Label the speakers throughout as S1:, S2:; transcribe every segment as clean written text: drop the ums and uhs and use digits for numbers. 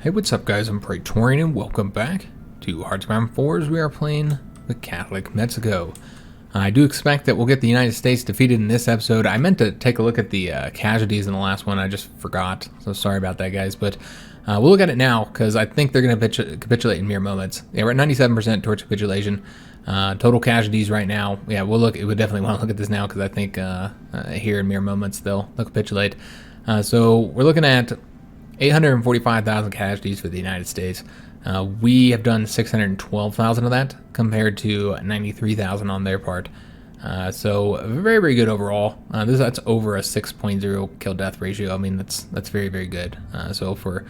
S1: Hey, what's up guys, I'm Praetorian and welcome back to Hearts of Iron 4 as we are playing the Catholic Mexico. I do expect that we'll get the United States defeated in this episode. I meant to take a look at the casualties in the last one, I just forgot, so sorry about that guys, but we'll look at it now because I think they're going to capitulate in mere moments. Yeah, we're at 97% towards capitulation. Total casualties right now, yeah, we'll definitely want to look at this now because I think here in mere moments they'll capitulate. So we're looking at 845,000 casualties for the United States. We have done 612,000 of that compared to 93,000 on their part. So very, very good overall. That's over a 6.0 kill death ratio. I mean, that's very, very good. So for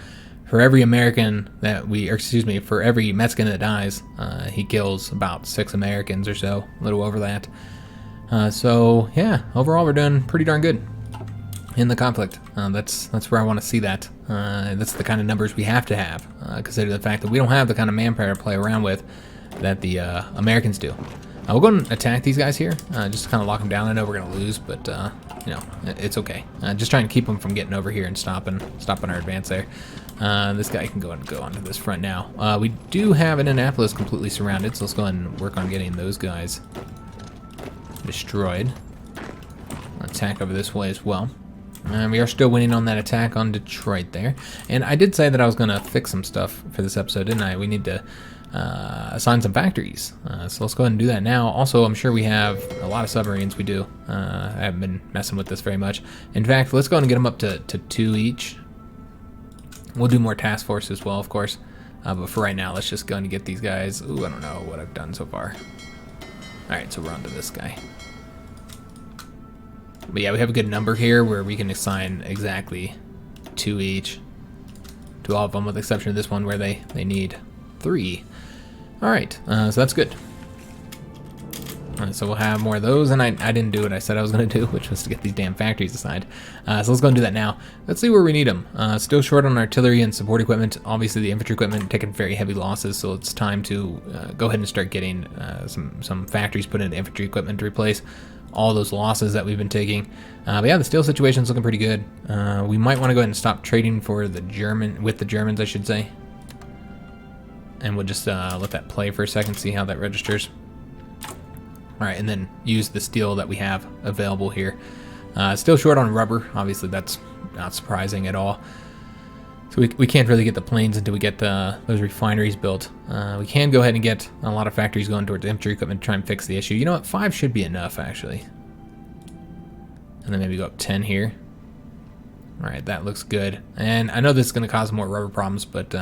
S1: every American that for every Mexican that dies, he kills about 6 Americans or so, a little over that. So yeah, overall we're doing pretty darn good in the conflict. That's where I want to see that. That's the kind of numbers we have to have, consider the fact that we don't have the kind of manpower to play around with that the Americans do. We'll go and attack these guys here, just to kind of lock them down. I know we're going to lose, but you know, it's okay. Just trying to keep them from getting over here and stopping our advance there. This guy can go onto this front now. We do have an Annapolis completely surrounded, so let's go ahead and work on getting those guys destroyed. Attack over this way as well. We are still winning on that attack on Detroit there. And I did say that I was going to fix some stuff for this episode, didn't I? We need to assign some factories. So let's go ahead and do that now. Also, I'm sure we have a lot of submarines. We do. I haven't been messing with this very much. In fact, let's go ahead and get them up to 2 each. We'll do more task force as well, of course. But for right now, let's just go and get these guys. Ooh, I don't know what I've done so far. Alright, so we're on to this guy. But yeah, we have a good number here where we can assign exactly 2 each to all of them, with the exception of this one where they need 3. Alright, so that's good. So we'll have more of those, and I didn't do what I said I was going to do, which was to get these damn factories assigned. So let's go and do that now. Let's see where we need them. Still short on artillery and support equipment. Obviously the infantry equipment taking very heavy losses, so it's time to go ahead and start getting some factories put into infantry equipment to replace all those losses that we've been taking. But yeah, the steel situation's looking pretty good. We might want to go ahead and stop trading for with the Germans, I should say. And we'll just let that play for a second, see how that registers. Alright, and then use the steel that we have available here. Still short on rubber, obviously that's not surprising at all. So we can't really get the planes until we get those refineries built. We can go ahead and get a lot of factories going towards infantry equipment to try and fix the issue. You know what, 5 should be enough actually. And then maybe go up 10 here. Alright, that looks good. And I know this is going to cause more rubber problems, but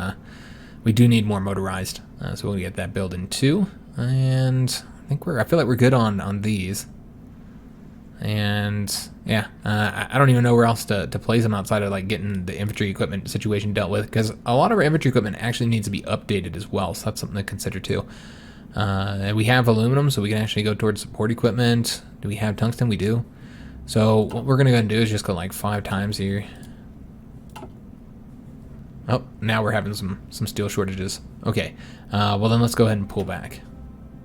S1: we do need more motorized. So we'll get that built in too. And I feel like we're good on these. And yeah, I don't even know where else to place them outside of like getting the infantry equipment situation dealt with, because a lot of our infantry equipment actually needs to be updated as well, so that's something to consider too. And we have aluminum, so we can actually go towards support equipment. Do we have tungsten? We do. So what we're gonna go and do is just go like 5 times here. Oh, now we're having some steel shortages. Okay, well then let's go ahead and pull back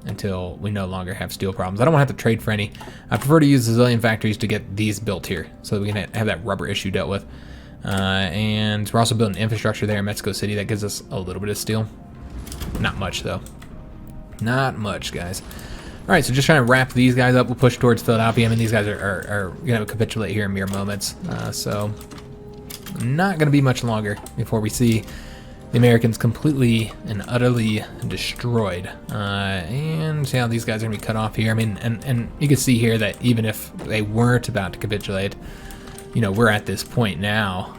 S1: until we no longer have steel problems. I don't want to have to trade for any. I prefer to use the zillion factories to get these built here, so that we can have that rubber issue dealt with. And we're also building infrastructure there in Mexico City that gives us a little bit of steel. Not much though. Not much, guys. All right, so just trying to wrap these guys up. We'll push towards Philadelphia. I mean, these guys are gonna capitulate here in mere moments. So not gonna be much longer before we see the Americans completely and utterly destroyed. And see how these guys are gonna be cut off here. I mean, and you can see here that even if they weren't about to capitulate, you know, we're at this point now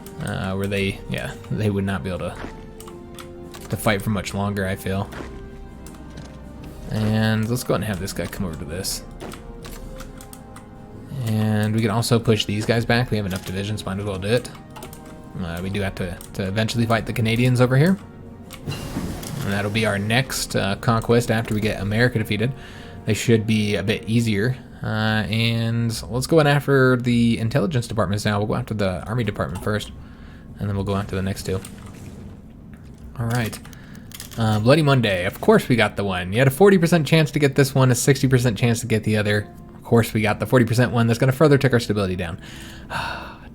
S1: where they would not be able to fight for much longer, I feel. And let's go ahead and have this guy come over to this. And we can also push these guys back. We have enough divisions, might as well do it. We do have to eventually fight the Canadians over here. And that'll be our next conquest after we get America defeated. They should be a bit easier. And let's go in after the intelligence departments now. We'll go after the army department first. And then we'll go after the next 2. Alright. Bloody Monday. Of course we got the one. You had a 40% chance to get this one, a 60% chance to get the other. Of course we got the 40% one that's going to further take our stability down.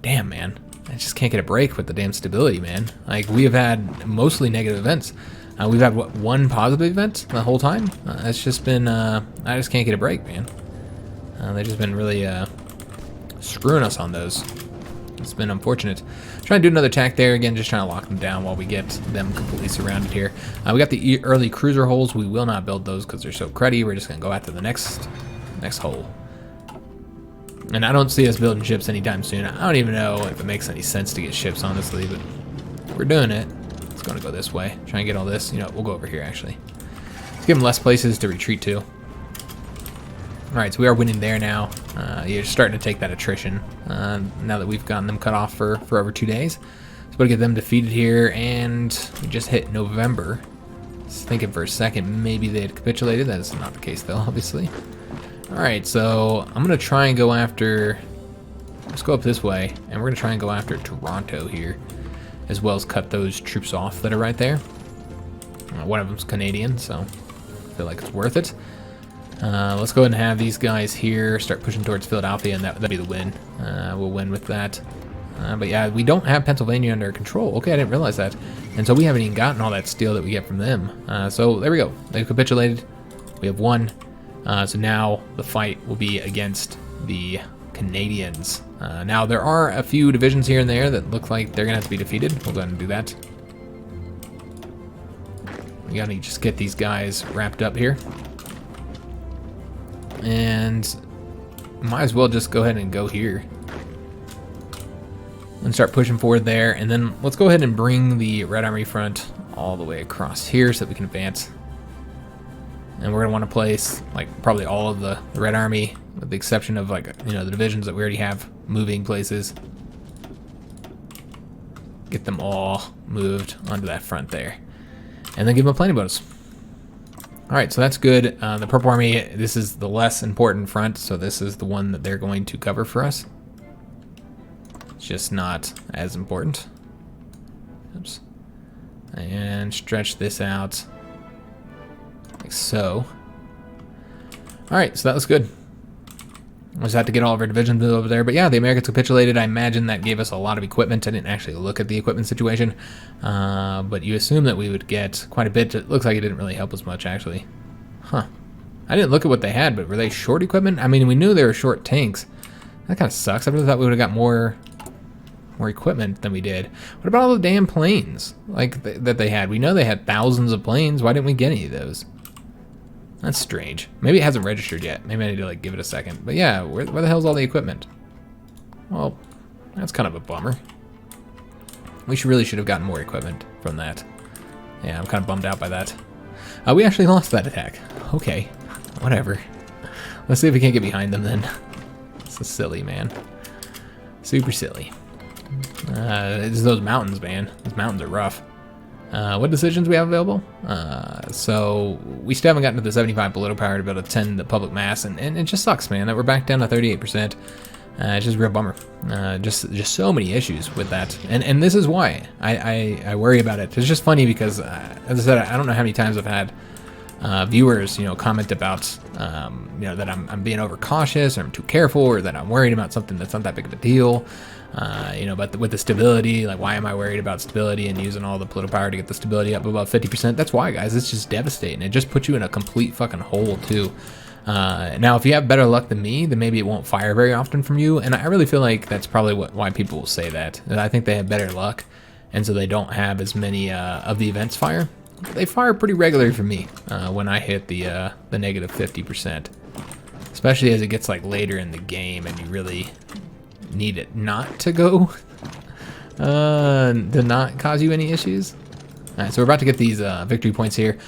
S1: Damn, man. I just can't get a break with the damn stability, man. Like, we have had mostly negative events. We've had, what, one positive event the whole time? It's just been, I just can't get a break, man. They've just been really screwing us on those. It's been unfortunate. Trying to do another attack there. Again, just trying to lock them down while we get them completely surrounded here. We got the early cruiser holes. We will not build those because they're so cruddy. We're just going to go after the next hole. And I don't see us building ships anytime soon. I don't even know if it makes any sense to get ships, honestly, but we're doing it. It's going to go this way. Try and get all this. You know, we'll go over here, actually. Let's give them less places to retreat to. All right, so we are winning there now. You're starting to take that attrition now that we've gotten them cut off for over 2 days. So we'll get them defeated here, and we just hit November. I was thinking for a second maybe they had capitulated. That is not the case, though, obviously. All right, so I'm going to try and go after... Let's go up this way, and we're going to try and go after Toronto here, as well as cut those troops off that are right there. One of them's Canadian, so I feel like it's worth it. Let's go ahead and have these guys here start pushing towards Philadelphia, and that'll be the win. We'll win with that. But yeah, we don't have Pennsylvania under control. Okay, I didn't realize that. And so we haven't even gotten all that steel that we get from them. So there we go. They've capitulated. We have won. So now the fight will be against the Canadians. Now there are a few divisions here and there that look like they're going to have to be defeated. We'll go ahead and do that. We got to just get these guys wrapped up here. And might as well just go ahead and go here and start pushing forward there. And then let's go ahead and bring the Red Army front all the way across here so that we can advance. And we're gonna want to place like probably all of the Red Army, with the exception of like, you know, the divisions that we already have moving places. Get them all moved onto that front there, and then give them a planning bonus. All right, so that's good. The Purple Army, this is the less important front, so this is the one that they're going to cover for us. It's just not as important. Oops. And stretch this out like so. All right, so that was good. We just had to get all of our divisions over there. But yeah, the Americans capitulated. I imagine that gave us a lot of equipment. I didn't actually look at the equipment situation. But you assume that we would get quite a bit. It looks like it didn't really help us much, actually. Huh. I didn't look at what they had, but were they short equipment? I mean, we knew they were short tanks. That kind of sucks. I really thought we would have got more equipment than we did. What about all the damn planes like that they had? We know they had thousands of planes. Why didn't we get any of those? That's strange. Maybe it hasn't registered yet. Maybe I need to like give it a second. But yeah, where the hell's all the equipment? Well, that's kind of a bummer. We really should have gotten more equipment from that. Yeah, I'm kind of bummed out by that. We actually lost that attack. Okay, whatever. Let's see if we can't get behind them then. This is silly, man. Super silly. It's those mountains, man. Those mountains are rough. What decisions we have available? So we still haven't gotten to the 75 political power to be able to attend the public mass, and it just sucks, man, that we're back down to 38%. It's just a real bummer. Just so many issues with that, and this is why I worry about it. It's just funny because, as I said, I don't know how many times I've had viewers, you know, comment about, you know, that I'm being overcautious, or I'm too careful, or that I'm worried about something that's not that big of a deal. You know, but with the stability, like, why am I worried about stability and using all the political power to get the stability up above 50%? That's why, guys. It's just devastating. It just puts you in a complete fucking hole, too. Now, if you have better luck than me, then maybe it won't fire very often from you. And I really feel like that's probably why people will say that. I think they have better luck, and so they don't have as many of the events fire. But they fire pretty regularly for me when I hit the negative 50%. Especially as it gets, like, later in the game and you really need it not to go, to not cause you any issues. All right, so we're about to get these victory points here,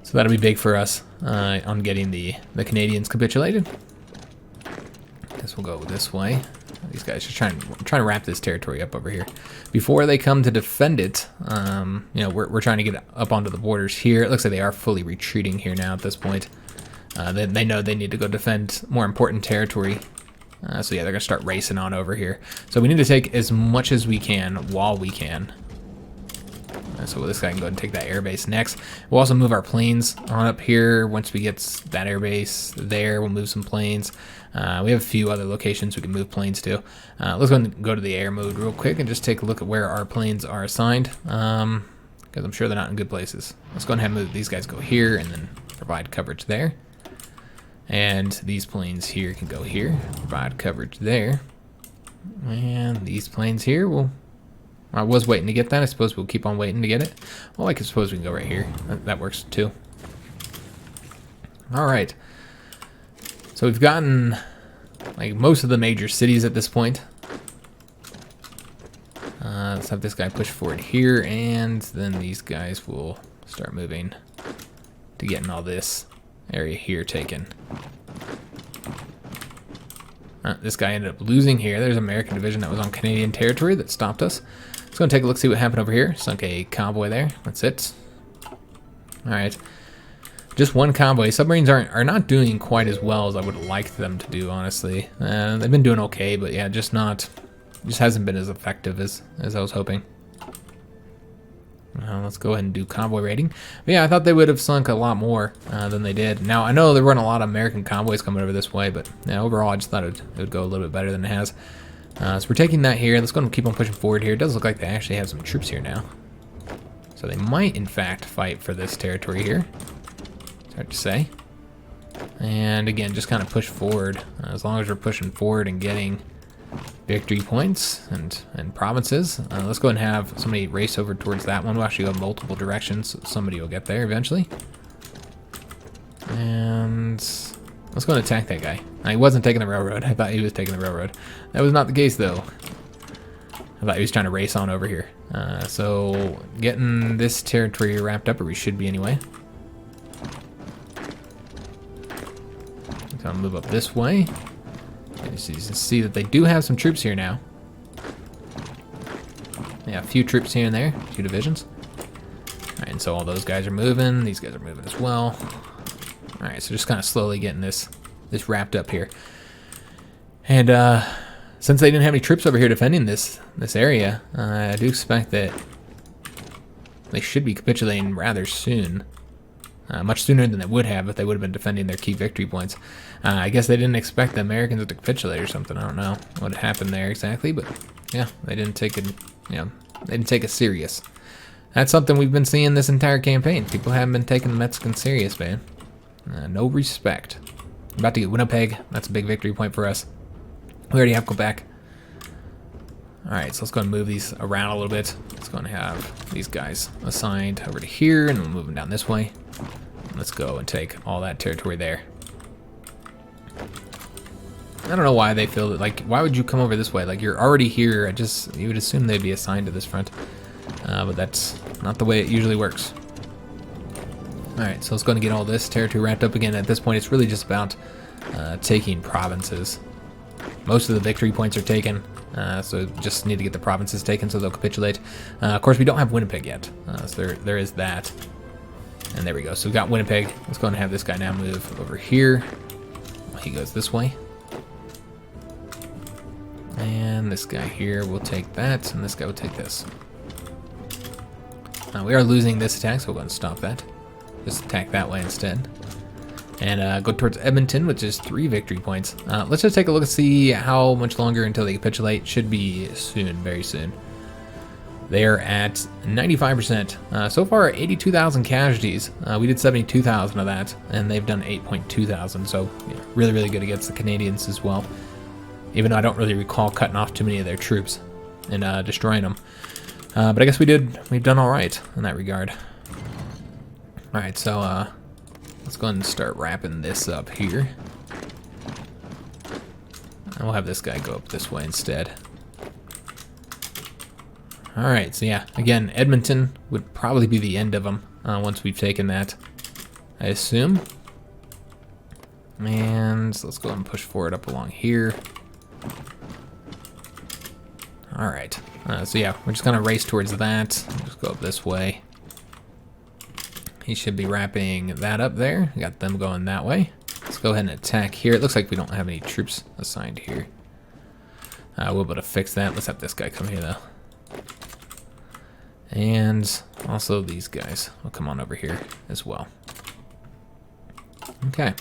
S1: so that'll be big for us on getting the Canadians capitulated. Guess we'll go this way. These guys just trying to wrap this territory up over here before they come to defend it. You know, we're trying to get up onto the borders here. It looks like they are fully retreating here now at this point. They know they need to go defend more important territory. So yeah, they're gonna start racing on over here. So we need to take as much as we can while we can. So this guy can go ahead and take that airbase next. We'll also move our planes on up here. Once we get that airbase there, we'll move some planes. We have a few other locations we can move planes to. Let's go to the air mode real quick and just take a look at where our planes are assigned, because I'm sure they're not in good places. Let's go ahead and move these guys go here and then provide coverage there. And these planes here can go here, provide coverage there. And these planes here will... I was waiting to get that. I suppose we'll keep on waiting to get it. Well, I suppose we can go right here. That works too. All right. So we've gotten like most of the major cities at this point. Let's have this guy push forward here, and then these guys will start moving to getting all this area here taken. This guy ended up losing here. There's an American division that was on Canadian territory that stopped us. Let's go and take a look, see what happened over here. Sunk a convoy there. That's it. All right. Just one convoy. Submarines are not doing quite as well as I would like them to do, honestly. They've been doing okay, but yeah, just hasn't been as effective as I was hoping. Let's go ahead and do convoy rating. But yeah, I thought they would have sunk a lot more than they did. Now, I know there weren't a lot of American convoys coming over this way, but yeah, overall, I just thought it would go a little bit better than it has. So we're taking that here. Let's go and keep on pushing forward here. It does look like they actually have some troops here now. So they might, in fact, fight for this territory here. It's hard to say. And again, just kind of push forward. As long as we're pushing forward and getting victory points and provinces. Let's go ahead and have somebody race over towards that one. We'll actually go multiple directions, so somebody will get there eventually. And let's go and attack that guy. He wasn't taking the railroad. I thought he was taking the railroad. That was not the case, though. I thought he was trying to race on over here. So getting this territory wrapped up, or we should be anyway. So I'll move up this way. So you can see that they do have some troops here now. Yeah, a few troops here and there, 2 divisions. Alright, and so all those guys are moving. These guys are moving as well. Alright, so just kind of slowly getting this wrapped up here. And since they didn't have any troops over here defending this area, I do expect that they should be capitulating rather soon. Much sooner than they would have if they would have been defending their key victory points. I guess they didn't expect the Americans to capitulate or something. I don't know what happened there exactly, but yeah, they didn't take it. They didn't take it serious. That's something we've been seeing this entire campaign. People haven't been taking the Mexicans serious, man. No respect. About to get Winnipeg. That's a big victory point for us. We already have Quebec. All right, so let's go and move these around a little bit. Let's go and have these guys assigned over to here, and we'll move them down this way. Let's go and take all that territory there. I don't know why they feel that, like, why would you come over this way? Like, you're already here. You would assume they'd be assigned to this front. But that's not the way it usually works. All right, so let's go and get all this territory wrapped up again. At this point, it's really just about taking provinces. Most of the victory points are taken, so just need to get the provinces taken so they'll capitulate. Of course, we don't have Winnipeg yet, so there is that. And there we go. So we've got Winnipeg. Let's go and have this guy now move over here. He goes this way. And this guy here will take that, and this guy will take this. We are losing this attack, so we'll go and stop that. Just attack that way instead. And go towards Edmonton, which is 3 victory points. Let's just take a look and see how much longer until they capitulate. Should be soon, very soon. They are at 95%. So far, 82,000 casualties. We did 72,000 of that, and they've done 8.2 thousand. So yeah, really, really good against the Canadians as well. Even though I don't really recall cutting off too many of their troops and destroying them. But I guess we've done all right in that regard. All right, so let's go ahead and start wrapping this up here. And we'll have this guy go up this way instead. All right, so yeah, again, Edmonton would probably be the end of them once we've taken that, I assume. And so let's go ahead and push forward up along here. All right, so yeah, we're just gonna race towards that. Just go up this way. He should be wrapping that up there. We got them going that way. Let's go ahead and attack here. It looks like we don't have any troops assigned here. We'll be able to fix that. Let's have this guy come here though. And Also, these guys will come on over here as well. Okay.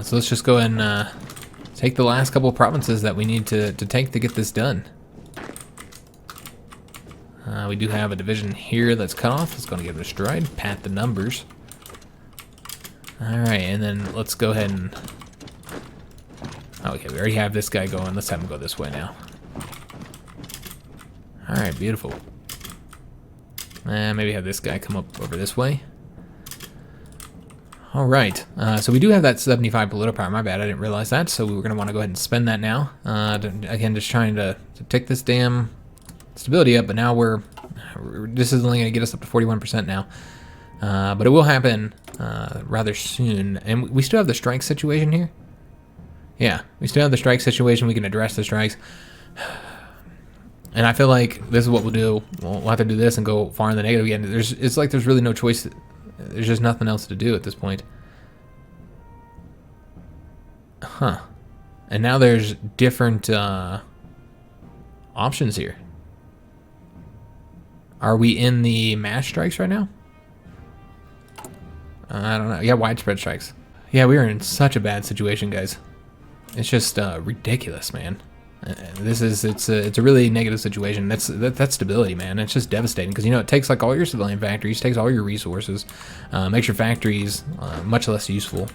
S1: So let's just go ahead and take the last couple of provinces that we need to take to get this done. We do have a division here that's cut off. It's going to get destroyed. Pat the numbers. Alright, and then let's go ahead and... Okay, we already have this guy going. Let's have him go this way now. Alright, beautiful. Maybe have this guy come up over this way. Alright, so we do have that 75 political power. My bad, I didn't realize that. So we were going to want to go ahead and spend that now. Again, just trying to take this damn stability up, but now this is only going to get us up to 41% now. But it will happen rather soon. And we still have the strike situation here. Yeah, we still have the strike situation. We can address the strikes. And I feel like this is what we'll do. We'll have to do this and go far in the negative again. It's like there's really no choice. There's just nothing else to do at this point. Huh. And now there's different options here. Are we in the mass strikes right now? I don't know. Yeah, widespread strikes. Yeah, we are in such a bad situation, guys. It's just ridiculous, man. It's a really negative situation. That's stability, man. It's just devastating because, you know, it takes like all your civilian factories, takes all your resources, makes your factories much less useful.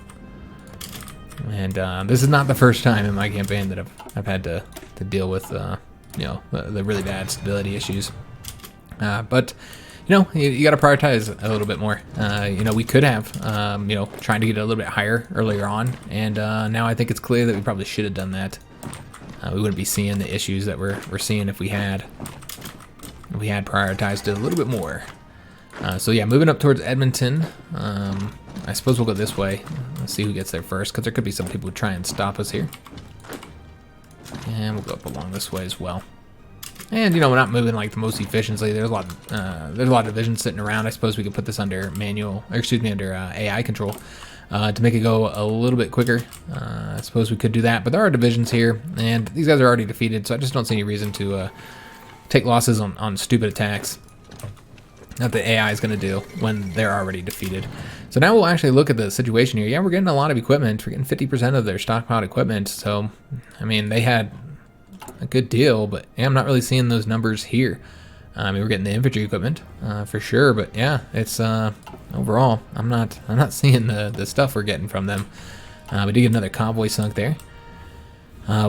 S1: And this is not the first time in my campaign that I've had to deal with you know, the really bad stability issues. But you know, you got to prioritize a little bit more. You know, we could have you know, trying to get a little bit higher earlier on, and now I think it's clear that we probably should have done that. We wouldn't be seeing the issues that we're seeing if we had prioritized it a little bit more. So yeah, moving up towards Edmonton. I suppose we'll go this way. Let's see who gets there first, because there could be some people who try and stop us here. And we'll go up along this way as well. And you know, we're not moving like the most efficiently. There's a lot of divisions sitting around. I suppose we could put this under under AI control. To make it go a little bit quicker. I suppose we could do that, but there are divisions here, and these guys are already defeated, so I just don't see any reason to take losses on stupid attacks that the AI is going to do when they're already defeated. So now we'll actually look at the situation here. Yeah, we're getting a lot of equipment. We're getting 50% of their stockpiled equipment, so, I mean, they had a good deal, but yeah, I'm not really seeing those numbers here. I mean, we're getting the infantry equipment for sure, but yeah, it's overall, I'm not seeing the stuff we're getting from them. We did get another convoy sunk there.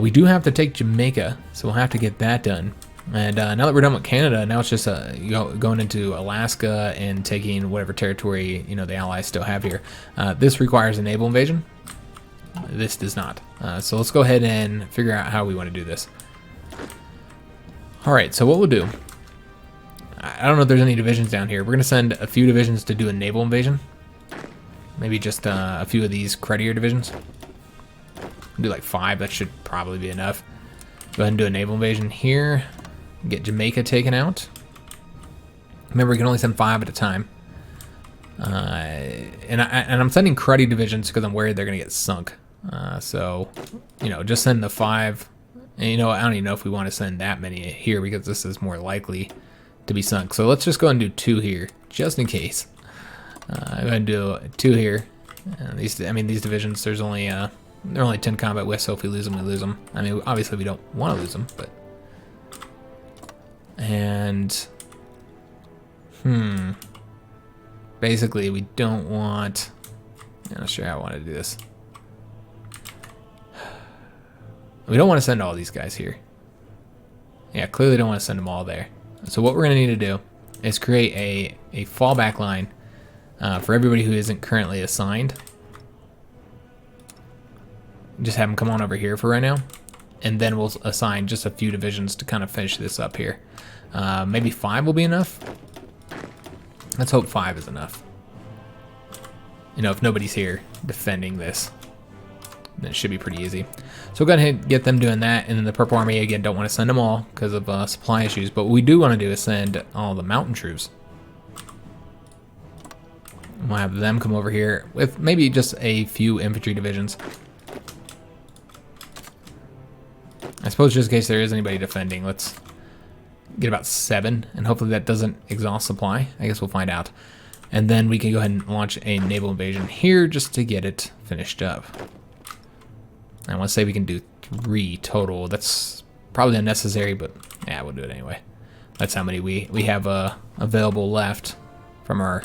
S1: We do have to take Jamaica, so we'll have to get that done. And now that we're done with Canada, now it's just going into Alaska and taking whatever territory, you know, the Allies still have here. This requires a naval invasion. This does not. So let's go ahead and figure out how we want to do this. All right, so what we'll do. I don't know if there's any divisions down here. We're going to send a few divisions to do a naval invasion. Maybe just a few of these credier divisions. We'll do like 5. That should probably be enough. Go ahead and do a naval invasion here. Get Jamaica taken out. Remember, we can only send 5 at a time. And I'm sending cruddy divisions because I'm worried they're going to get sunk. So, you know, just send the 5. And, you know, I don't even know if we want to send that many here because this is more likely to be sunk. So let's just go and do 2 here, just in case. I'm going to do 2 here. These divisions, they're only 10 combat with, so if we lose them, we lose them. I mean, obviously we don't want to lose them, but... And... Basically, we don't want... I'm not sure how I want to do this. We don't want to send all these guys here. Yeah, clearly don't want to send them all there. So what we're going to need to do is create a fallback line for everybody who isn't currently assigned. Just have them come on over here for right now. And then we'll assign just a few divisions to kind of finish this up here. Maybe 5 will be enough. Let's hope 5 is enough. You know, if nobody's here defending this, then it should be pretty easy. So we'll go ahead and get them doing that. And then the Purple Army, again, don't want to send them all because of supply issues. But what we do want to do is send all the mountain troops. We'll have them come over here with maybe just a few infantry divisions. I suppose just in case there is anybody defending, let's get about 7, and hopefully that doesn't exhaust supply. I guess we'll find out. And then we can go ahead and launch a naval invasion here just to get it finished up. I want to say we can do 3 total. That's probably unnecessary, but yeah, we'll do it anyway. That's how many we have available left from our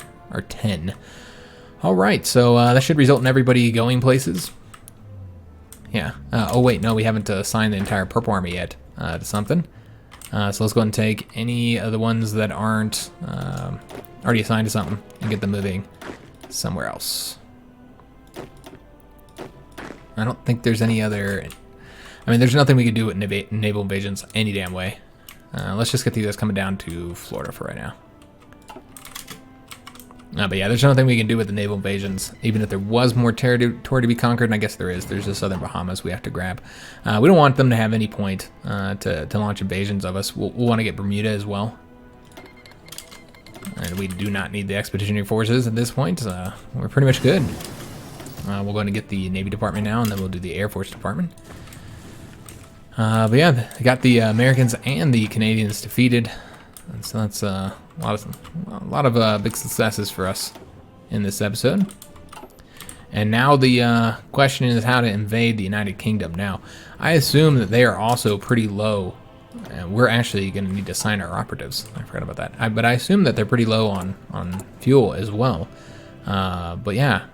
S1: 10. All right, so that should result in everybody going places. Yeah. Oh, wait, no, we haven't assigned the entire Purple Army yet to something. So let's go ahead and take any of the ones that aren't already assigned to something and get them moving somewhere else. I don't think there's any other... I mean, there's nothing we can do with Naval Invasions any damn way. Let's just get these guys coming down to Florida for right now. But yeah, there's nothing we can do with the Naval Invasions, even if there was more territory to be conquered, and I guess there is. There's the Southern Bahamas we have to grab. We don't want them to have any point to launch invasions of us. We'll want to get Bermuda as well. And we do not need the expeditionary forces at this point. We're pretty much good. We'll go ahead and get the Navy Department now, and then we'll do the Air Force Department. But yeah, we got the Americans and the Canadians defeated. And so that's a lot of big successes for us in this episode. And now the question is how to invade the United Kingdom. Now, I assume that they are also pretty low. And we're actually going to need to sign our operatives. I forgot about that. But I assume that they're pretty low on fuel as well. But yeah,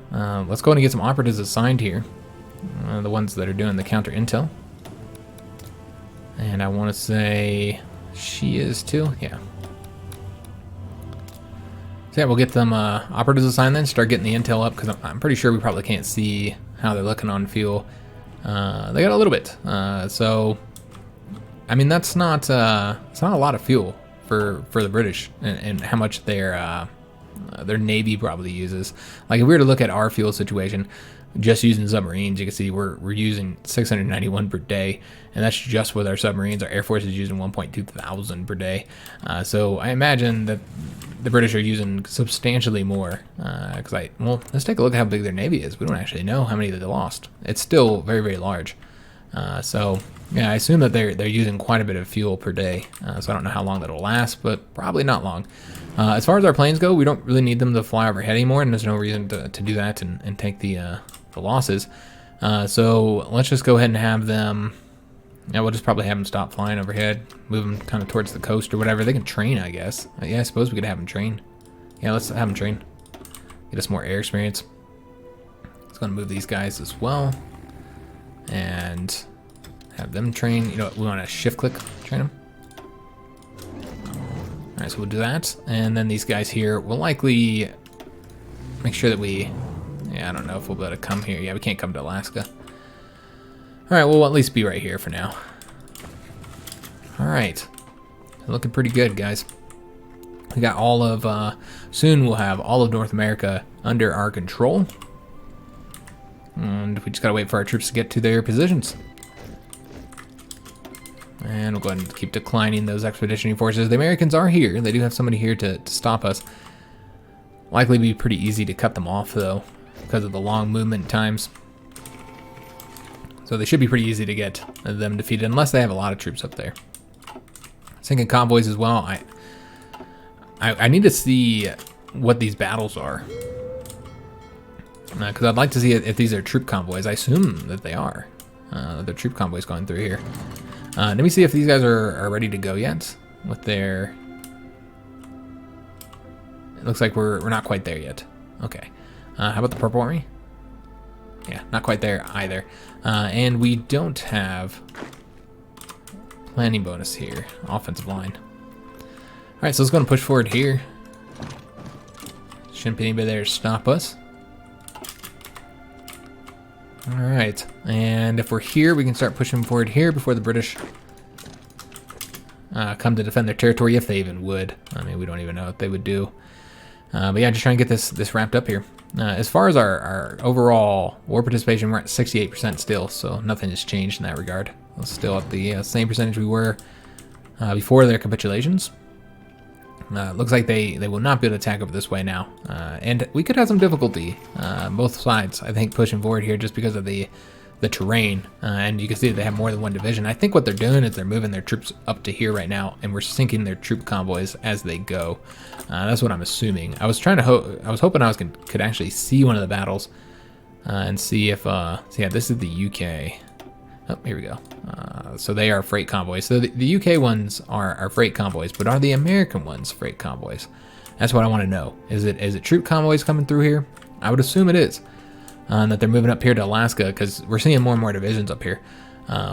S1: let's go ahead and get some operatives assigned here. The ones that are doing the counter intel. And I want to say she is too. Yeah. So yeah, we'll get them operatives assigned then, start getting the intel up, because I'm pretty sure we probably can't see how they're looking on fuel. They got a little bit. So, I mean, that's not it's not a lot of fuel for the British and how much their Navy probably uses. Like if we were to look at our fuel situation, just using submarines, you can see we're using 691 per day, and that's just with our submarines. Our Air Force is using 1.2 thousand per day. So I imagine that the British are using substantially more. Well, let's take a look at how big their Navy is. We don't actually know how many they lost. It's still very, very large. So yeah, I assume that they're using quite a bit of fuel per day. So I don't know how long that'll last, but probably not long. As far as our planes go, we don't really need them to fly overhead anymore, and there's no reason to do that and take the losses. So let's just go ahead and have them. Yeah, we'll just probably have them stop flying overhead, move them kind of towards the coast or whatever. They can train, I guess. Yeah, I suppose we could have them train. Yeah, let's have them train. Get us more air experience. Let's go and move these guys as well. And have them train. You know what, we want to shift click train them. Alright, so we'll do that. And then these guys here, we'll likely make sure that we... Yeah, I don't know if we'll be able to come here. Yeah, we can't come to Alaska. Alright, we'll at least be right here for now. Alright. Looking pretty good, guys. We got all of... soon we'll have all of North America under our control. And we just gotta wait for our troops to get to their positions. And we'll go ahead and keep declining those expeditionary forces. The Americans are here. They do have somebody here to stop us. Likely be pretty easy to cut them off, though, because of the long movement times. So they should be pretty easy to get them defeated, unless they have a lot of troops up there. Thinking convoys as well. I need to see what these battles are. Because I'd like to see if these are troop convoys. I assume that they are. The troop convoys going through here. Let me see if these guys are ready to go yet with their... It looks like we're not quite there yet. Okay. How about the Purple Army? Yeah, not quite there either. And we don't have planning bonus here. Offensive line. Alright, so let's go and push forward here. Shouldn't be anybody there to stop us. Alright, and if we're here, we can start pushing forward here before the British come to defend their territory, if they even would. I mean, we don't even know what they would do. But yeah, just trying to get this wrapped up here. As far as our overall war participation, we're at 68% still, so nothing has changed in that regard. We're still at the same percentage we were before their capitulations. Looks like they will not be able to attack over this way now. And we could have some difficulty, both sides, I think, pushing forward here just because of the the terrain, and you can see they have more than one division. I think what they're doing is they're moving their troops up to here right now, and we're sinking their troop convoys as they go. That's what I'm assuming. I was trying to I was hoping I could actually see one of the battles and see if so yeah, this is the UK. Oh, here we go. So they are freight convoys. So the UK ones are freight convoys, but are the American ones freight convoys? That's what I want to know. Is it troop convoys coming through here? I would assume it is. That they're moving up here to Alaska, because we're seeing more and more divisions up here,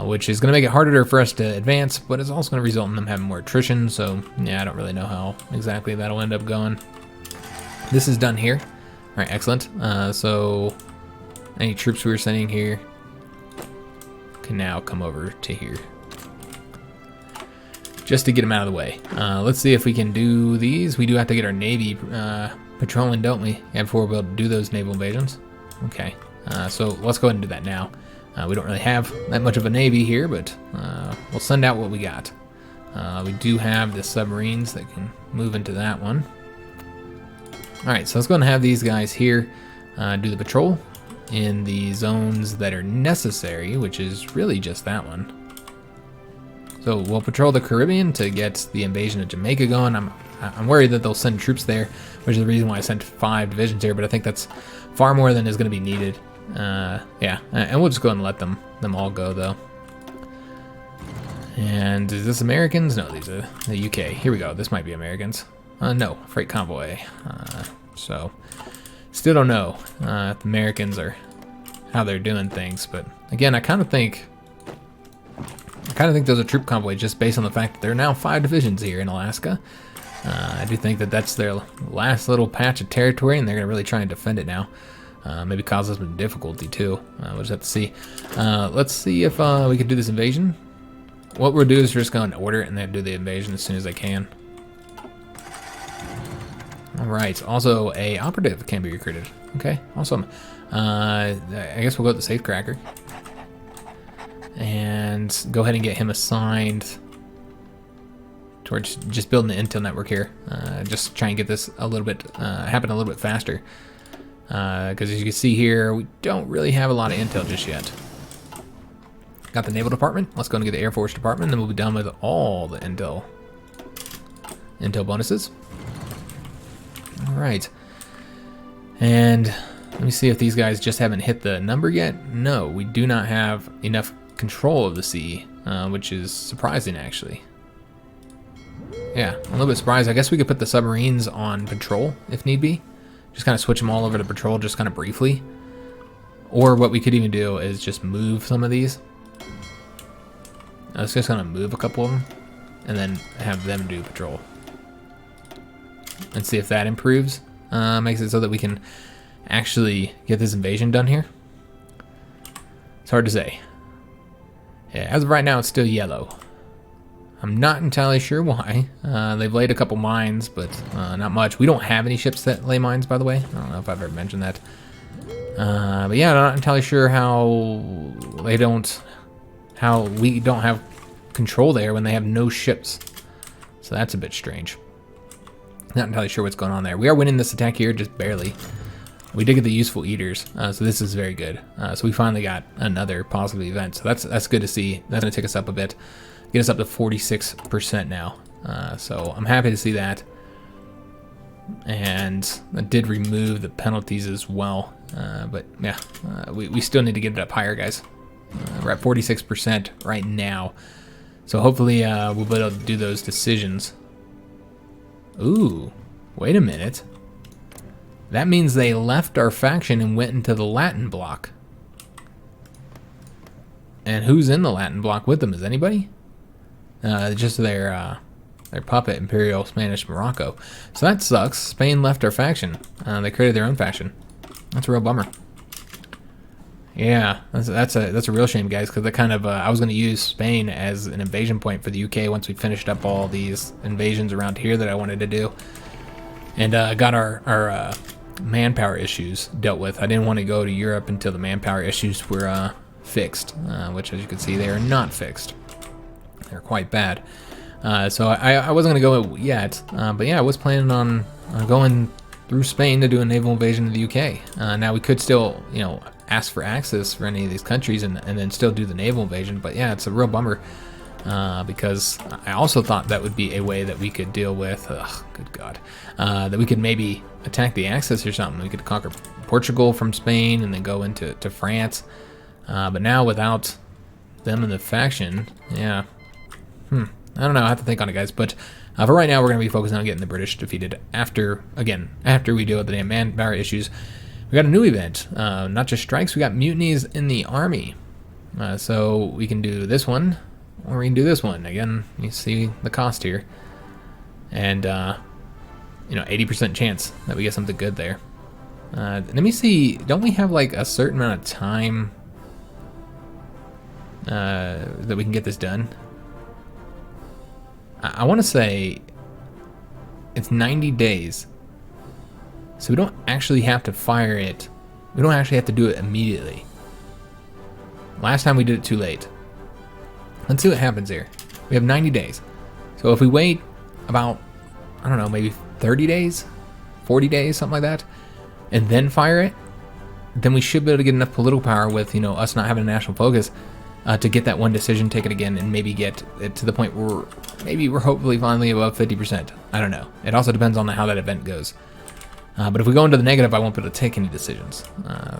S1: which is going to make it harder for us to advance, but it's also going to result in them having more attrition. So yeah, I don't really know how exactly that'll end up going. This is done here. All right, excellent. So any troops we were sending here can now come over to here, just to get them out of the way. Let's see if we can do these. We do have to get our Navy patrolling, don't we? Yeah, before we're able to do those naval invasions. Okay, so let's go ahead and do that now. We don't really have that much of a Navy here, but we'll send out what we got. We do have the submarines that can move into that one. Alright, so let's go ahead and have these guys here do the patrol in the zones that are necessary, which is really just that one. So we'll patrol the Caribbean to get the invasion of Jamaica going. I'm worried that they'll send troops there, which is the reason why I sent 5 divisions here, but I think that's far more than is going to be needed. Yeah, and we'll just go ahead and let them all go, though. And is this Americans? No, these are the UK. Here we go. This might be Americans. No, freight convoy. So, still don't know if the Americans are how they're doing things, but again, I kind of think those are troop convoys just based on the fact that there are now 5 divisions here in Alaska. I do think that that's their last little patch of territory, and they're going to really try and defend it now. Maybe cause us some difficulty too. We'll just have to see. Let's see if we can do this invasion. What we'll do is we're just going to order it and then do the invasion as soon as I can. Alright, also a operative can be recruited. Okay, awesome. I guess we'll go with the safecracker. And go ahead and get him assigned towards just building the intel network here. Just try and get this a little bit, happen a little bit faster. Because as you can see here, we don't really have a lot of intel just yet. Got the Naval Department. Let's go and get the Air Force Department, then we'll be done with all the intel bonuses. Alright. And let me see if these guys just haven't hit the number yet. No, we do not have enough control of the sea, which is surprising, actually. Yeah, I'm a little bit surprised. I guess we could put the submarines on patrol if need be. Just kind of switch them all over to patrol just kind of briefly. Or what we could even do is just move some of these. Let's just kind of move a couple of them and then have them do patrol. And see if that improves. Makes it so that we can actually get this invasion done here. It's hard to say. Yeah, as of right now, it's still yellow. I'm not entirely sure why. They've laid a couple mines, but not much. We don't have any ships that lay mines, by the way. I don't know if I've ever mentioned that. But yeah, I'm not entirely sure how we don't have control there when they have no ships. So that's a bit strange. Not entirely sure what's going on there. We are winning this attack here, just barely. We did get the useful eaters, so this is very good. So we finally got another positive event. So that's good to see. That's gonna take us up a bit. Get us up to 46% now. So I'm happy to see that. And I did remove the penalties as well. But yeah, we still need to get it up higher, guys. We're at 46% right now. So hopefully we'll be able to do those decisions. Ooh, wait a minute. That means they left our faction and went into the Latin bloc. And who's in the Latin bloc with them? Is anybody? Just their puppet, Imperial Spanish Morocco. So that sucks. Spain left our faction. They created their own faction. That's a real bummer. Yeah, that's a real shame, guys, because I was going to use Spain as an invasion point for the UK once we finished up all these invasions around here that I wanted to do, and got our manpower issues dealt with. I didn't want to go to Europe until the manpower issues were fixed, which, as you can see, they are not fixed. They're quite bad. So I wasn't going to go yet, but yeah, I was planning on going through Spain to do a naval invasion of the UK. Now we could still, ask for access for any of these countries and then still do the naval invasion. But yeah, it's a real bummer because I also thought that would be a way that we could deal with, good God, that we could maybe attack the Axis or something. We could conquer Portugal from Spain and then go into France. But now without them in the faction, yeah, I don't know. I have to think on it, guys. But for right now, we're going to be focusing on getting the British defeated after we deal with the damn manpower issues. We got a new event, not just strikes, we got mutinies in the army. So we can do this one, or we can do this one. Again, you see the cost here. And, 80% chance that we get something good there. Let me see, don't we have like a certain amount of time that we can get this done? I want to say it's 90 days. So we don't actually have to fire it. We don't actually have to do it immediately. Last time we did it too late. Let's see what happens here. We have 90 days. So if we wait about, I don't know, maybe 30 days, 40 days, something like that, and then fire it, then we should be able to get enough political power with, us not having a national focus to get that one decision taken again and maybe get it to the point where maybe we're hopefully finally above 50%. I don't know. It also depends on how that event goes. But if we go into the negative, I won't be able to take any decisions.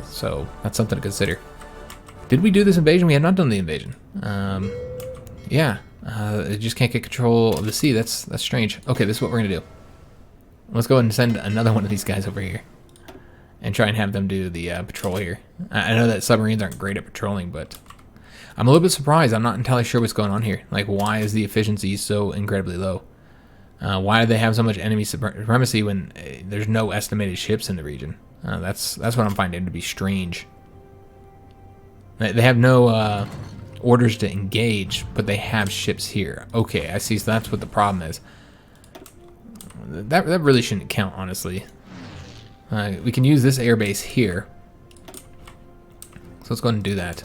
S1: So that's something to consider. Did we do this invasion? We have not done the invasion. It just can't get control of the sea. That's strange. Okay, this is what we're going to do. Let's go ahead and send another one of these guys over here and try and have them do the patrol here. I know that submarines aren't great at patrolling, but I'm a little bit surprised. I'm not entirely sure what's going on here. Like, why is the efficiency so incredibly low? Why do they have so much enemy supremacy when there's no estimated ships in the region? That's what I'm finding to be strange. They have no orders to engage, but they have ships here. Okay, I see. So that's what the problem is. That really shouldn't count, honestly. We can use this airbase here. So let's go ahead and do that.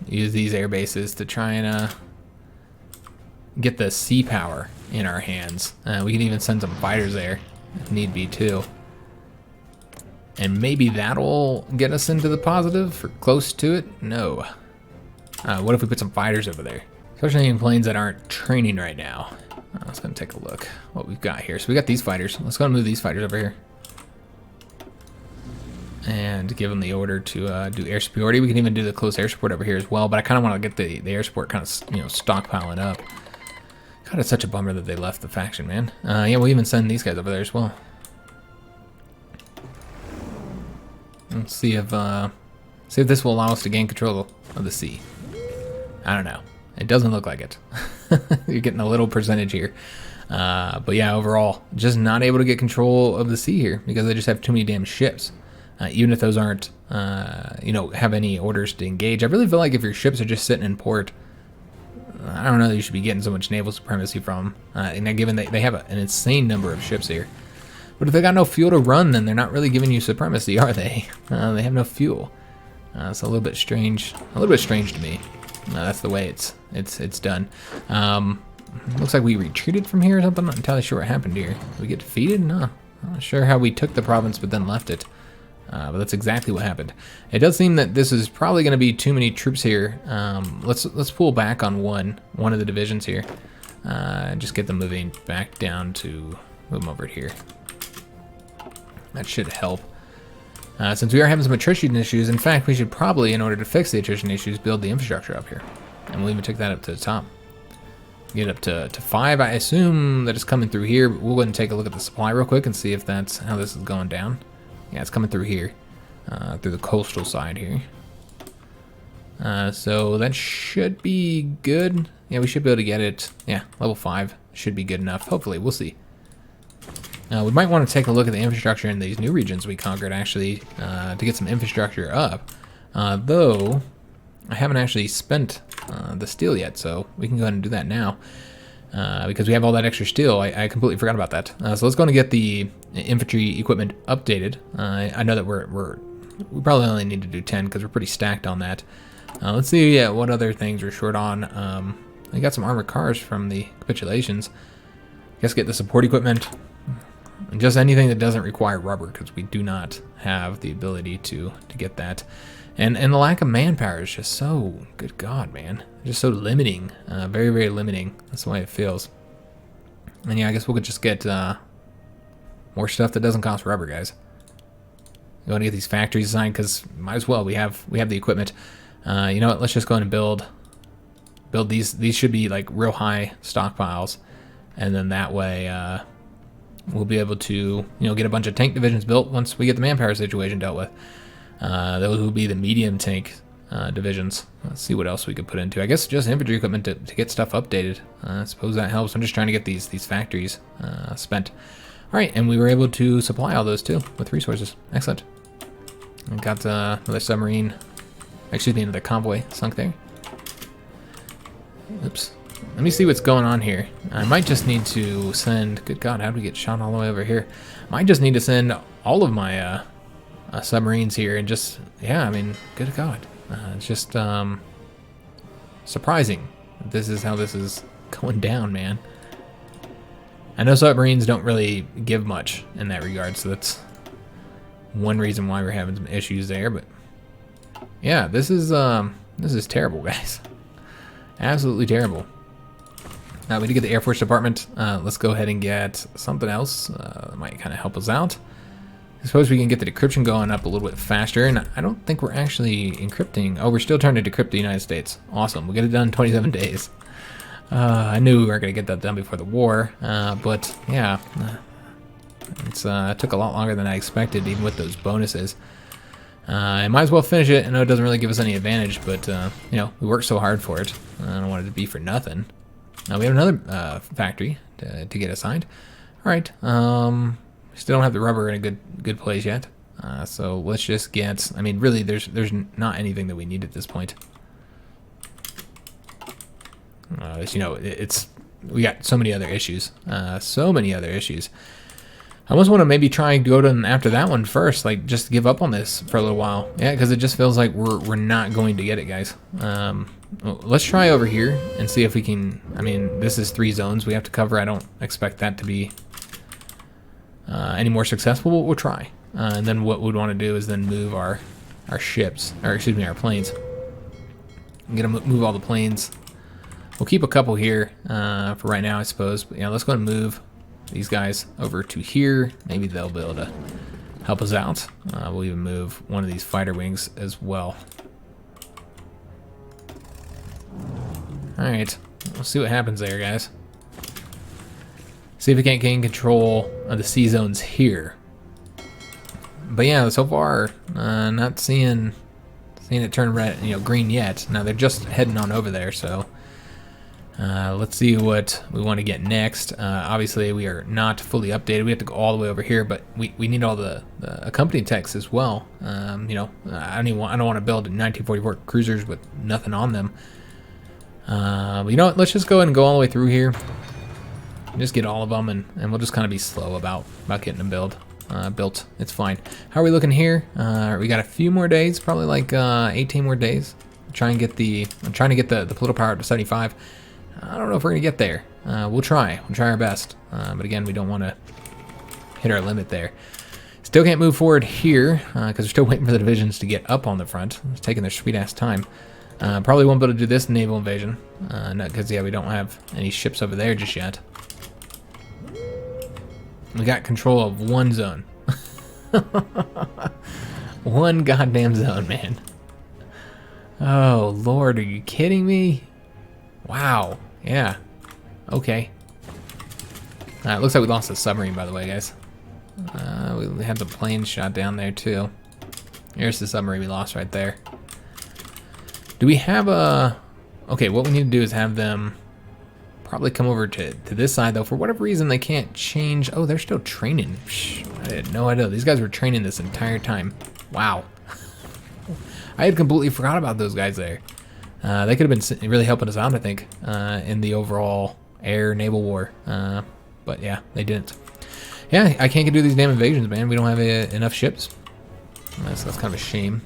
S1: Use these air bases to try and get the sea power in our hands. We can even send some fighters there if need be too. And maybe that'll get us into the positive or close to it. No. What if we put some fighters over there? Especially in planes that aren't training right now. Let's go take a look what we've got here. So we got these fighters. Let's go and move these fighters over here. And give them the order to do air superiority. We can even do the close air support over here as well. But I kind of want to get the air support kind of stockpiling up. God, it's such a bummer that they left the faction, man. Yeah, we'll even send these guys over there as well. Let's see if this will allow us to gain control of the sea. I don't know. It doesn't look like it. You're getting a little percentage here. But yeah, overall, just not able to get control of the sea here because they just have too many damn ships. Even if those aren't, have any orders to engage. I really feel like if your ships are just sitting in port, I don't know that you should be getting so much naval supremacy from. And given they have an insane number of ships here. But if they got no fuel to run, then they're not really giving you supremacy, are they? They have no fuel. It's a little bit strange. A little bit strange to me. That's the way it's done. Looks like we retreated from here or something. I'm not entirely sure what happened here. Did we get defeated? No. I'm not sure how we took the province but then left it. But that's exactly what happened. It does seem that this is probably going to be too many troops here. Let's pull back on one of the divisions here. Just get them moving back down to move them over here. That should help. Since we are having some attrition issues, in fact, we should probably, in order to fix the attrition issues, build the infrastructure up here. And we'll even take that up to the top. Get up to 5. I assume that it's coming through here, but we'll go ahead and take a look at the supply real quick and see if that's how this is going down. Yeah, it's coming through here, through the coastal side here. So that should be good. Yeah, we should be able to get it. Yeah, level 5 should be good enough. Hopefully, we'll see. We might want to take a look at the infrastructure in these new regions we conquered, actually, to get some infrastructure up. Though, I haven't actually spent the steel yet, so we can go ahead and do that now. Because we have all that extra steel. I completely forgot about that. So let's go and get the infantry equipment updated. I know that we probably only need to do 10 because we're pretty stacked on that. Let's see what other things we're short on. I got some armored cars from the capitulations. Guess get the support equipment. Just anything that doesn't require rubber, because we do not have the ability to get that. And the lack of manpower is just so, good God, man. Just so limiting. Very, very limiting. That's the way it feels. And yeah, I guess we'll just get more stuff that doesn't cost rubber, guys. You want to get these factories designed, because might as well. We have the equipment. You know what? Let's just go in and build these. These should be like real high stockpiles, and then that way we'll be able to get a bunch of tank divisions built once we get the manpower situation dealt with. Those will be the medium tank divisions. Let's see what else we could put into. I guess just infantry equipment to get stuff updated. I suppose that helps. I'm just trying to get these factories spent. All right, and we were able to supply all those too with resources. Excellent. We got another submarine. Excuse me, another convoy sunk there. Oops. Let me see what's going on here. I might just need to send... Good God, how do we get shot all the way over here? Might just need to send all of my submarines here and just... Yeah, I mean, good God. It's just surprising. This is how this is going down, man. I know submarines don't really give much in that regard, so that's one reason why we're having some issues there, but... Yeah, this is terrible, guys. Absolutely terrible. We did get the Air Force Department. Let's go ahead and get something else that might kind of help us out. I suppose we can get the decryption going up a little bit faster, and I don't think we're actually encrypting. Oh, we're still trying to decrypt the United States. Awesome. We'll get it done in 27 days. I knew we weren't going to get that done before the war, but yeah. It took a lot longer than I expected, even with those bonuses. I might as well finish it. I know it doesn't really give us any advantage, but we worked so hard for it. I don't want it to be for nothing. We have another factory to get assigned. All right. Still don't have the rubber in a good place yet. So let's just get. I mean, really, there's not anything that we need at this point. We got so many other issues. So many other issues. I almost want to maybe try and go to after that one first, like just give up on this for a little while. Yeah, because it just feels like we're not going to get it, guys. Let's try over here and see if we can. I mean, this is 3 zones we have to cover. I don't expect that to be any more successful, but we'll try. And then what we'd want to do is then move our ships, or excuse me, our planes. I'm gonna move all the planes. We'll keep a couple here for right now, I suppose. But yeah, let's go and move these guys over to here. Maybe they'll be able to help us out. We'll even move one of these fighter wings as well. Alright, we'll see what happens there, guys. See if we can't gain control of the sea zones here. But yeah, so far, not seeing it turn red, green yet. Now they're just heading on over there, so let's see what we want to get next. Obviously, we are not fully updated. We have to go all the way over here, but we need all the accompanying text as well. I don't want to build 1944 cruisers with nothing on them. But you know what? Let's just go ahead and go all the way through here. Just get all of them, and we'll just kind of be slow about getting them built. It's fine. How are we looking here? We got a few more days, probably like 18 more days. I'm trying to get the political power up to 75. I don't know if we're gonna get there. We'll try our best. But again, we don't want to hit our limit there. Still can't move forward here because we're still waiting for the divisions to get up on the front. It's taking their sweet ass time. Probably won't be able to do this Naval Invasion, because yeah, we don't have any ships over there just yet. We got control of one zone. One goddamn zone, man. Oh Lord, are you kidding me? Wow. Yeah. Okay. It looks like we lost a submarine, by the way, guys. We had the plane shot down there too. Here's the submarine we lost right there. Do we have a... Okay, what we need to do is have them probably come over to this side, though. For whatever reason, they can't change. Oh, they're still training. I had no idea. These guys were training this entire time. Wow. I had completely forgot about those guys there. They could have been really helping us out, I think, in the overall air naval war. But yeah, they didn't. Yeah, I can't get through these damn invasions, man. We don't have enough ships. That's kind of a shame.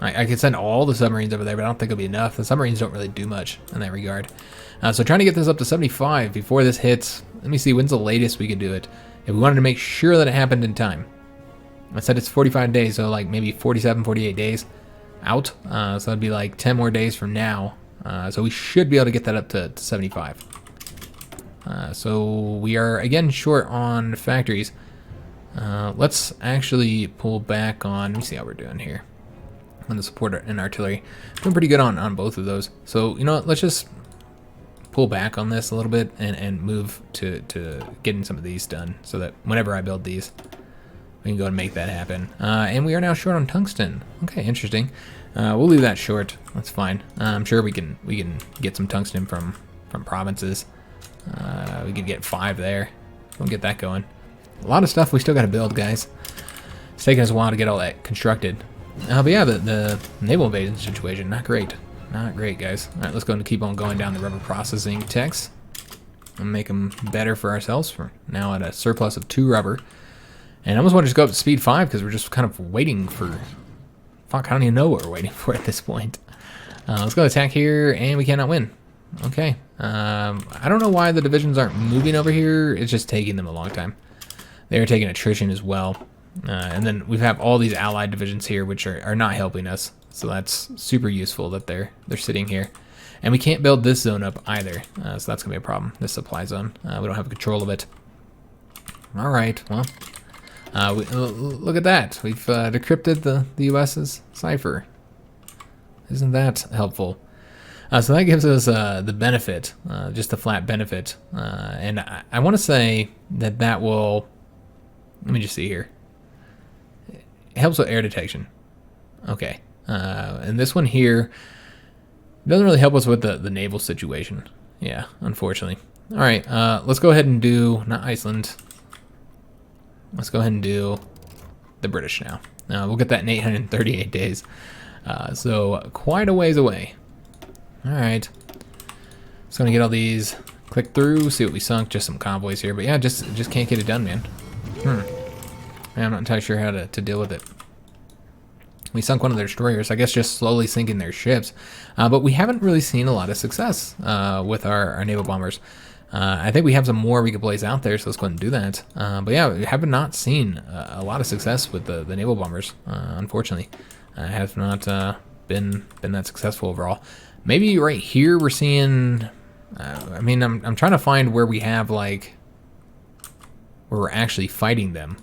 S1: I could send all the submarines over there, but I don't think it'll be enough. The submarines don't really do much in that regard. So trying to get this up to 75 before this hits. Let me see, when's the latest we could do it? if we wanted to make sure that it happened in time. I said it's 45 days, so like maybe 47, 48 days out. So that'd be like 10 more days from now. So we should be able to get that up to 75. So we are again short on factories. Let's actually pull back on, let me see how we're doing here on the support and artillery. Doing pretty good on both of those. So you know what, let's just pull back on this a little bit and move to getting some of these done, so that whenever I build these, we can go and make that happen. And we are now short on tungsten. Okay, interesting. We'll leave that short. That's fine. I'm sure we can get some tungsten from provinces. We could get 5 there. We'll get that going. A lot of stuff we still got to build, guys. It's taking us a while to get all that constructed. But yeah, the Naval Invasion situation, not great. Not great, guys. All right, let's go and keep on going down the rubber processing techs and make them better for ourselves. We're now at a surplus of 2 rubber. And I almost want to just go up to speed 5 because we're just kind of waiting for... Fuck, I don't even know what we're waiting for at this point. Let's go attack here, and we cannot win. Okay. I don't know why the divisions aren't moving over here. It's just taking them a long time. They're taking attrition as well. And then we have all these allied divisions here, which are not helping us. So that's super useful that they're sitting here. And we can't build this zone up either. So that's going to be a problem, this supply zone. We don't have control of it. All right, well... look at that. We've decrypted the US's cipher. Isn't that helpful? So that gives us the benefit, just the flat benefit. And I want to say that will... Let me just see here. It helps with air detection. Okay. And this one here doesn't really help us with the naval situation. Yeah, unfortunately. All right, let's go ahead and do... Not Iceland. Let's go ahead and do the British now. We'll get that in 838 days. So quite a ways away. All right. Just gonna get all these clicked through, see what we sunk, just some convoys here. But yeah, just can't get it done, man. Yeah, I'm not entirely sure how to deal with it. We sunk one of their destroyers, I guess just slowly sinking their ships. But we haven't really seen a lot of success with our naval bombers. I think we have some more we could place out there, so let's go ahead and do that. But yeah, we have not seen a lot of success with the naval bombers, unfortunately. Have not been that successful overall. Maybe right here we're seeing... I mean, I'm trying to find where we have, like... where we're actually fighting them.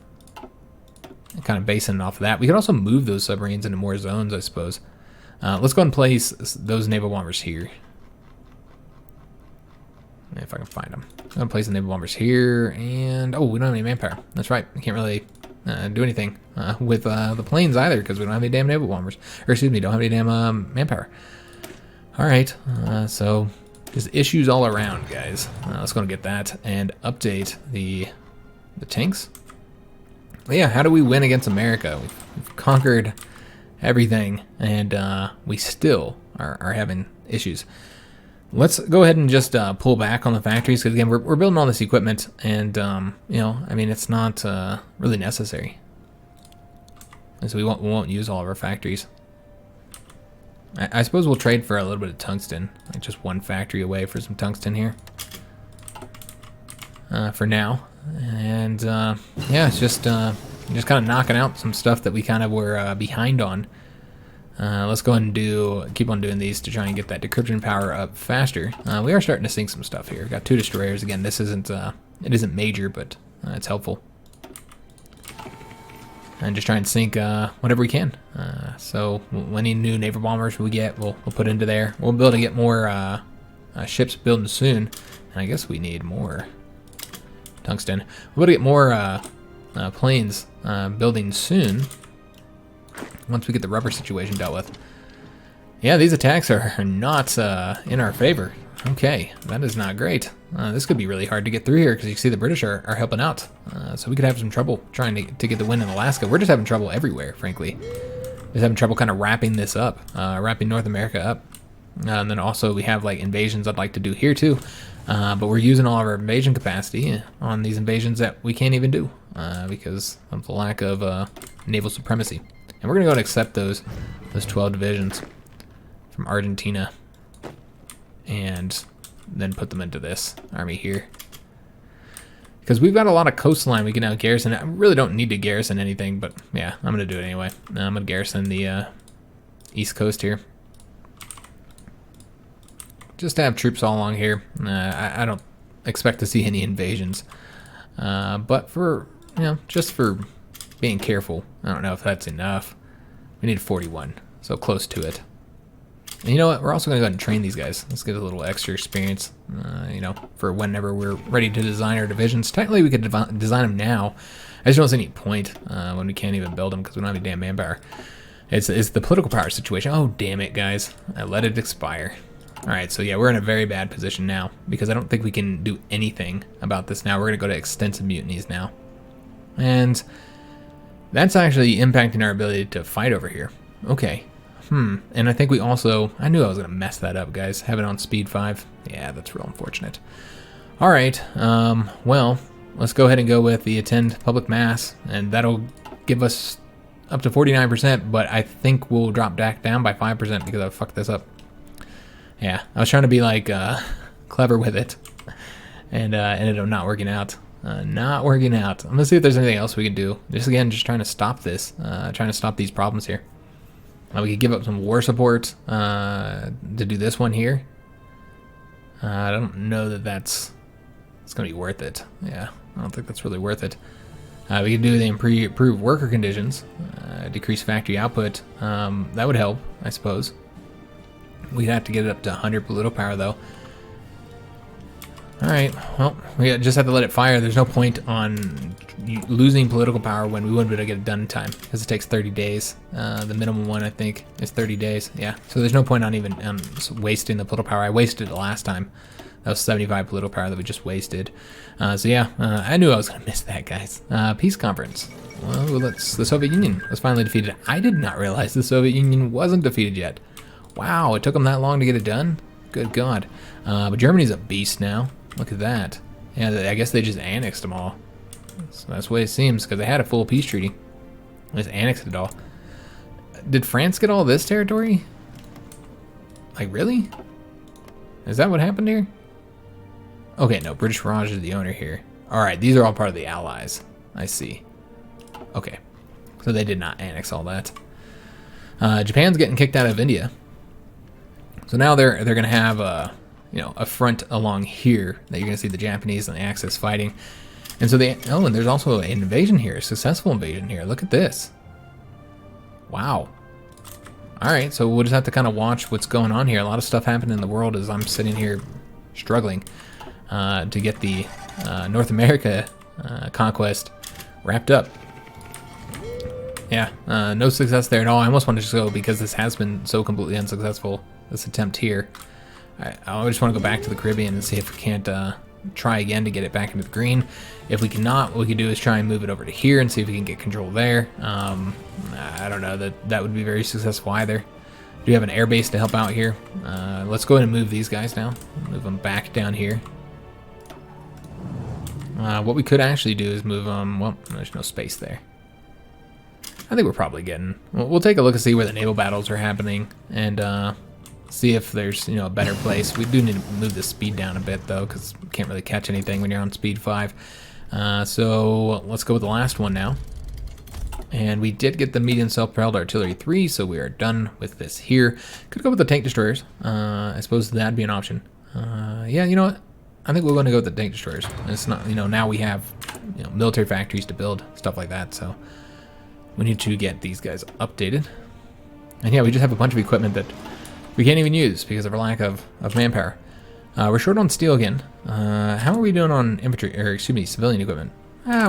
S1: Kind of basing it off of that. We could also move those submarines into more zones, I suppose. Let's go and place those naval bombers here. If I can find them. I'm going to place the naval bombers here, and... Oh, we don't have any manpower. That's right. We can't really do anything with the planes either, because we don't have any damn naval bombers. Or, excuse me, don't have any damn manpower. Alright, so just issues all around, guys. Let's go and get that and update the tanks. But yeah, how do we win against America? We've conquered everything, and we still are having issues. Let's go ahead and just pull back on the factories, because again, we're building all this equipment, and you know, I mean, it's not really necessary. And so we won't use all of our factories. I suppose we'll trade for a little bit of tungsten, like just one factory away for some tungsten here. For now, and yeah, it's just kind of knocking out some stuff that we kind of were behind on. Let's go ahead and keep on doing these to try and get that decryption power up faster. We are starting to sink some stuff here. We've got 2 destroyers. Again, this isn't it isn't major, but it's helpful. And just try and sink whatever we can. So any new naval bombers we get, we'll put into there. We'll be able to get more ships building soon. And I guess we need more tungsten. We'll be able to get more planes building soon. Once we get the rubber situation dealt with. Yeah, these attacks are not in our favor. Okay, that is not great. This could be really hard to get through here, because you see the British are helping out. So we could have some trouble trying to get the win in Alaska. We're just having trouble everywhere, frankly. Just having trouble kind of wrapping this up, wrapping North America up. And then also we have like invasions I'd like to do here too. But we're using all of our invasion capacity on these invasions that we can't even do because of the lack of naval supremacy. And we're going to go and accept those 12 divisions from Argentina and then put them into this army here. Because we've got a lot of coastline we can now garrison. I really don't need to garrison anything, but yeah, I'm going to do it anyway. I'm going to garrison the east coast here. Just to have troops all along here. I don't expect to see any invasions. But for, just for being careful. I don't know if that's enough. We need 41, so close to it. And you know what? We're also going to go ahead and train these guys. Let's get a little extra experience, for whenever we're ready to design our divisions. Technically, we could design them now. I just don't see any point when we can't even build them because we don't have any damn manpower. It's the political power situation. Oh, damn it, guys. I let it expire. All right, so yeah, we're in a very bad position now because I don't think we can do anything about this now. We're going to go to extensive mutinies now. And that's actually impacting our ability to fight over here. Okay. And I think we also, I knew I was going to mess that up, guys. Have it on speed 5. Yeah, that's real unfortunate. All right, well, let's go ahead and go with the attend public mass, and that'll give us up to 49%, but I think we'll drop back down by 5% because I fucked this up. Yeah, I was trying to be like clever with it, and ended up not working out. Not working out. I'm gonna see if there's anything else we can do. Just trying to stop this, trying to stop these problems here. We could give up some war support to do this one here. I don't know that it's going to be worth it. Yeah, I don't think that's really worth it. We could do the improve worker conditions, decrease factory output. That would help, I suppose. We'd have to get it up to 100 political power, though. All right, well, we just have to let it fire. There's no point on losing political power when we wouldn't be able to get it done in time because it takes 30 days. The minimum one, I think, is 30 days. Yeah, so there's no point on even wasting the political power. I wasted it last time. That was 75 political power that we just wasted. So yeah, I knew I was going to miss that, guys. Peace conference. Well, the Soviet Union was finally defeated. I did not realize the Soviet Union wasn't defeated yet. Wow, it took them that long to get it done? Good God. But Germany's a beast now. Look at that. Yeah, I guess they just annexed them all. So that's the way it seems, because they had a full peace treaty. They just annexed it all. Did France get all this territory? Like, really? Is that what happened here? Okay, no, British Raj is the owner here. Alright, these are all part of the Allies. I see. Okay. So they did not annex all that. Japan's getting kicked out of India. So now they're going to have a front along here that you're going to see the Japanese and the Axis fighting. And so and there's also an invasion here, a successful invasion here. Look at this. Wow. All right, so we'll just have to kind of watch what's going on here. A lot of stuff happening in the world as I'm sitting here struggling to get the North America conquest wrapped up. Yeah, no success there at all. I almost want to just go because this has been so completely unsuccessful, this attempt here. I just want to go back to the Caribbean and see if we can't try again to get it back into the green. If we cannot, what we can do is try and move it over to here and see if we can get control there. I don't know that would be very successful either. Do we have an air base to help out here? Let's go ahead and move these guys now. Move them back down here. What we could actually do is move them. Well, there's no space there. I think we're probably getting. We'll take a look and see where the naval battles are happening and see if there's a better place. We do need to move the speed down a bit though, because you can't really catch anything when you're on speed 5. So let's go with the last one now. And we did get the medium self-propelled artillery 3, so we are done with this here. Could go with the tank destroyers. I suppose that'd be an option. Yeah, you know what? I think we're going to go with the tank destroyers. It's not, now we have military factories to build, stuff like that. So we need to get these guys updated. And yeah, we just have a bunch of equipment that we can't even use because of our lack of manpower. We're short on steel again. How are we doing on infantry, or excuse me, civilian equipment?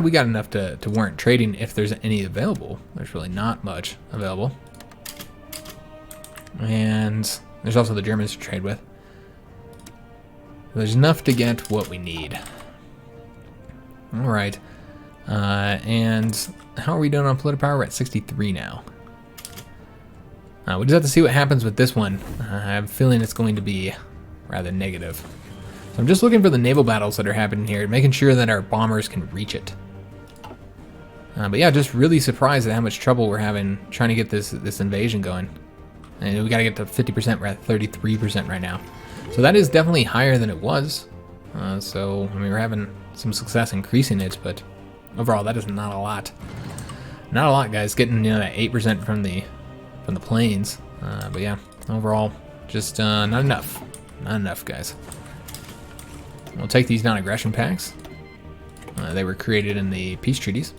S1: We got enough to warrant trading if there's any available. There's really not much available. And there's also the Germans to trade with. There's enough to get what we need. All right. And how are we doing on political power? We're at 63 now. We just have to see what happens with this one. I have a feeling it's going to be rather negative. So I'm just looking for the naval battles that are happening here, making sure that our bombers can reach it. But yeah, just really surprised at how much trouble we're having trying to get this invasion going. And we got to get to 50%. We're at 33% right now. So that is definitely higher than it was. So, I mean, we're having some success increasing it, but overall, that is not a lot. Not a lot, guys. Getting, you know, that 8% from the planes. But yeah, overall, just not enough. Not enough, guys. We'll take these non-aggression packs. They were created in the peace treaties.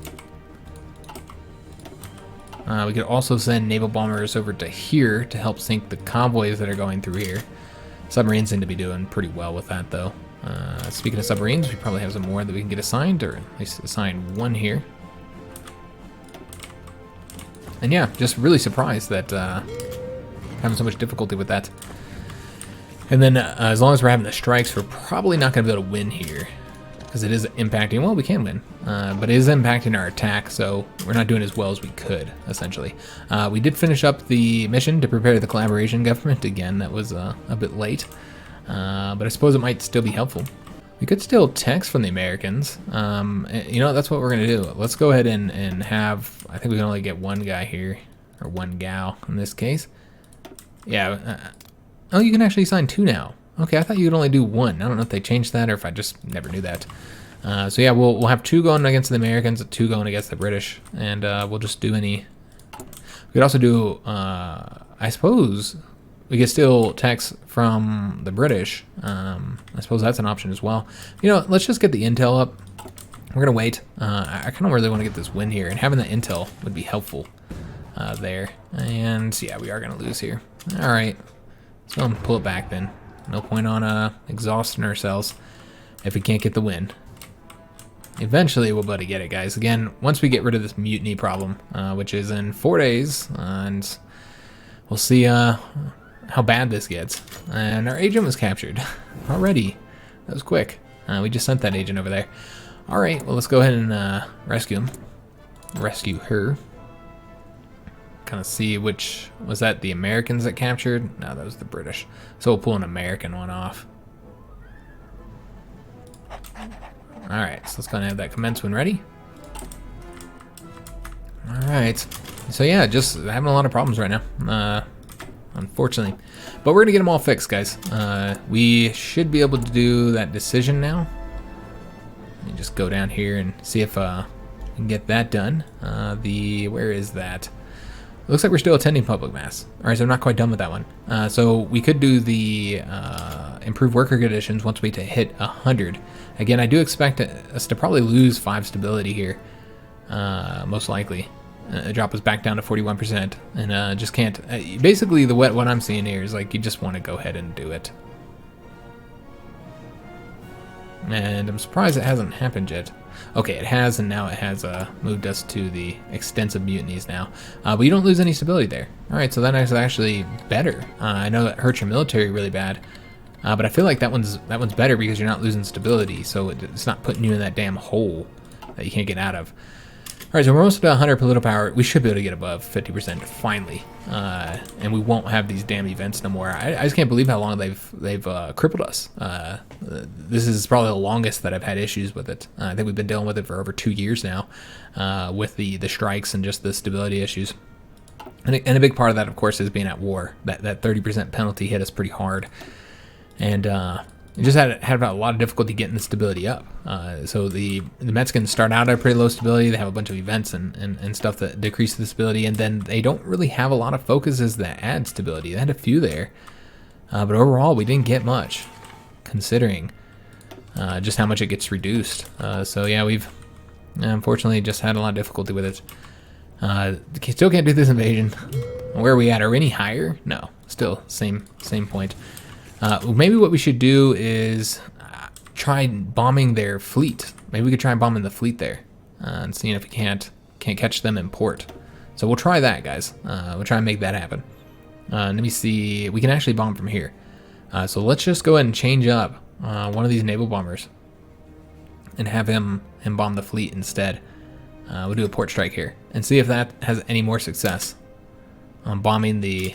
S1: We could also send naval bombers over to here to help sink the convoys that are going through here. Submarines seem to be doing pretty well with that, though. Speaking of submarines, we probably have some more that we can get assigned, or at least assign one here. And yeah, just really surprised that having so much difficulty with that. And then as long as we're having the strikes, we're probably not going to be able to win here. Because it is impacting, well, we can win, but it is impacting our attack, so we're not doing as well as we could, essentially. We did finish up the mission to prepare the collaboration government. Again, that was a bit late, but I suppose it might still be helpful. We could still text from the Americans. You know, that's what we're going to do. Let's go ahead and have, I think we can only get one guy here, or one gal in this case. Yeah, oh, you can actually assign two now. Okay, I thought you could only do one. I don't know if they changed that or if I just never knew that. So yeah, we'll have two going against the Americans, two going against the British, and we'll just do any. We could also do, I suppose, we could still text from the British. I suppose that's an option as well. You know, let's just get the intel up. We're gonna wait. I kind of really want to get this win here, and having the intel would be helpful there. And yeah, we are gonna lose here. All right, so I'm gonna pull it back then. No point on exhausting ourselves if we can't get the win. Eventually we'll be able to get it, guys. Again, once we get rid of this mutiny problem, which is in 4 days, and we'll see how bad this gets. And our agent was captured already. That was quick. We just sent that agent over there. All right, well, let's go ahead and rescue him. Rescue her. Kind of see which, was that the Americans that captured? No, that was the British. So we'll pull an American one off. Alright, so let's go ahead and have that commence when ready. Alright, so yeah, just having a lot of problems right now, unfortunately. But we're going to get them all fixed, guys. We should be able to do that decision now. Let me just go down here and see if we can get that done. Where is that? Looks like we're still attending public mass. All right, so I'm not quite done with that one. So we could do the improved worker conditions once we hit 100. Again, I do expect us to probably lose 5 stability here, most likely. Drop us back down to 41%, and just can't. Basically, what I'm seeing here is like you just want to go ahead and do it. And I'm surprised it hasn't happened yet. Okay, it has, and now it has moved us to the extensive mutinies now. But you don't lose any stability there. All right, so that is actually better. I know that hurts your military really bad, but I feel like that one's better because you're not losing stability, so it's not putting you in that damn hole that you can't get out of. All right, so we're almost at 100 political power. We should be able to get above 50% finally, and we won't have these damn events no more. I just can't believe how long they've crippled us. This is probably the longest that I've had issues with it. I think we've been dealing with it for over 2 years now, with the strikes and just the stability issues. And a big part of that, of course, is being at war. That 30% penalty hit us pretty hard, and we just had a lot of difficulty getting the stability up. So the Mexicans start out at pretty low stability. They have a bunch of events and stuff that decrease the stability, and then they don't really have a lot of focuses that add stability. They had a few there, but overall we didn't get much, considering just how much it gets reduced. So yeah, we've unfortunately just had a lot of difficulty with it. Still can't do this invasion. Where are we at? Are we any higher? No, still same point. Maybe what we should do is try bombing their fleet. Maybe we could try bombing the fleet there and seeing if we can't catch them in port. So we'll try that, guys. We'll try and make that happen. Let me see. We can actually bomb from here. So let's just go ahead and change up one of these naval bombers and have him bomb the fleet instead. We'll do a port strike here and see if that has any more success. Bombing the,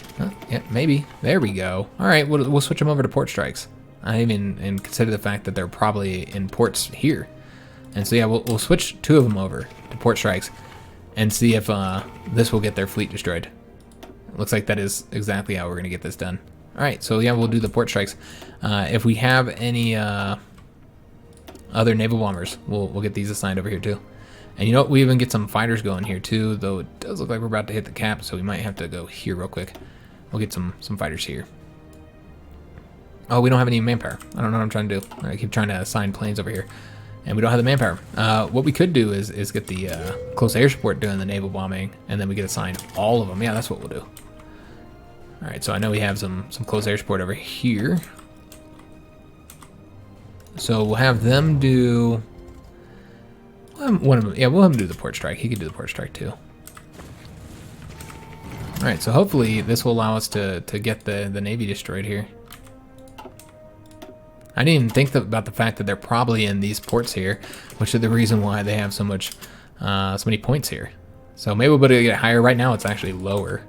S1: yeah, maybe. There we go. All right, we'll switch them over to port strikes. I even consider the fact that they're probably in ports here. And so yeah, we'll switch 2 of them over to port strikes and see if this will get their fleet destroyed. It looks like that is exactly how we're gonna get this done. All right, so yeah, we'll do the port strikes. If we have any other naval bombers. We'll get these assigned over here too. And you know what? We even get some fighters going here too, though it does look like we're about to hit the cap, so we might have to go here real quick. We'll get some fighters here. Oh, we don't have any manpower. I don't know what I'm trying to do. I keep trying to assign planes over here, and we don't have the manpower. What we could do is get the close air support doing the naval bombing, and then we get assigned all of them. Yeah, that's what we'll do. All right, so I know we have some close air support over here. So we'll have them do one of them. Yeah, we'll have him do the port strike. He can do the port strike too. All right, so hopefully this will allow us to get the Navy destroyed here. I didn't even think about the fact that they're probably in these ports here, which is the reason why they have so many points here. So maybe we'll be able to get higher. Right now it's actually lower.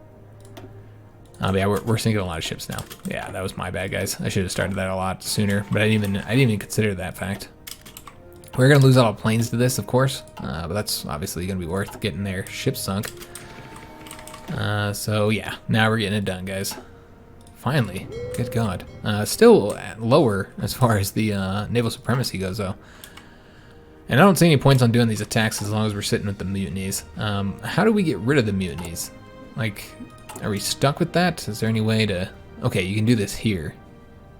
S1: Yeah, we're sinking a lot of ships now. Yeah, that was my bad, guys. I should have started that a lot sooner, but I didn't even consider that fact. We're gonna lose all the planes to this, of course, but that's obviously gonna be worth getting their ships sunk. So yeah, now we're getting it done, guys. Finally, good God. Still lower as far as the naval supremacy goes, though. And I don't see any points on doing these attacks as long as we're sitting with the mutinies. How do we get rid of the mutinies? Like, are we stuck with that? Is there any way to... Okay, you can do this here